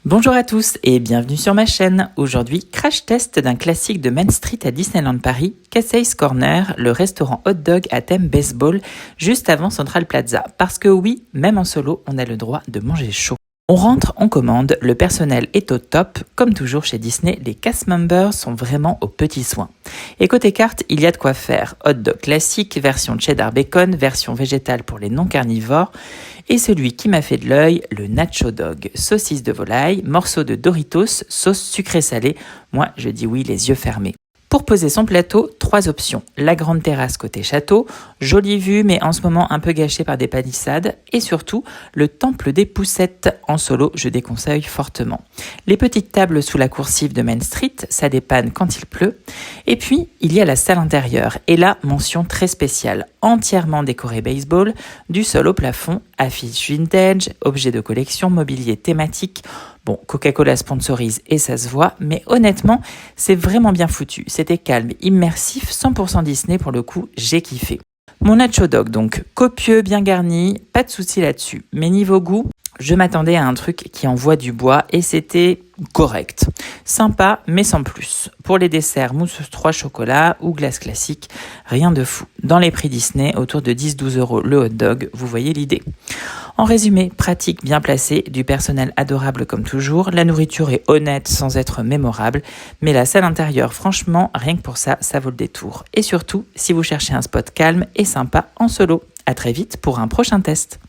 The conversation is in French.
Bonjour à tous et bienvenue sur ma chaîne. Aujourd'hui, crash test d'un classique de Main Street à Disneyland Paris, Casey's Corner, le restaurant hot dog à thème baseball, juste avant Central Plaza. Parce que oui, même en solo, on a le droit de manger chaud. On rentre, on commande, le personnel est au top. Comme toujours chez Disney, les cast members sont vraiment aux petits soins. Et côté carte, il y a de quoi faire. Hot dog classique, version cheddar bacon, version végétale pour les non carnivores. Et celui qui m'a fait de l'œil, le nacho dog. Saucisse de volaille, morceau de Doritos, sauce sucrée-salée. Moi, je dis oui les yeux fermés. Pour poser son plateau, 3 options. La grande terrasse côté château, jolie vue mais en ce moment un peu gâchée par des palissades. Et surtout, le temple des poussettes en solo, je déconseille fortement. Les petites tables sous la coursive de Main Street, ça dépanne quand il pleut. Et puis, il y a la salle intérieure. Et là, mention très spéciale. Entièrement décorée baseball, du sol au plafond, affiches vintage, objets de collection, mobilier thématique. Bon, Coca-Cola sponsorise et ça se voit, mais honnêtement, c'est vraiment bien foutu. C'était calme, immersif, 100% Disney pour le coup, j'ai kiffé. Mon nacho dog donc, copieux, bien garni, pas de souci là-dessus. Mais niveau goût, je m'attendais à un truc qui envoie du bois et c'était correct. Sympa, mais sans plus. Pour les desserts, mousse 3 chocolats ou glace classique, rien de fou. Dans les prix Disney, autour de 10-12 euros le hot dog, vous voyez l'idée. En résumé, pratique, bien placé, du personnel adorable comme toujours, la nourriture est honnête sans être mémorable, mais la salle intérieure, franchement, rien que pour ça, ça vaut le détour. Et surtout, si vous cherchez un spot calme et sympa en solo. À très vite pour un prochain test.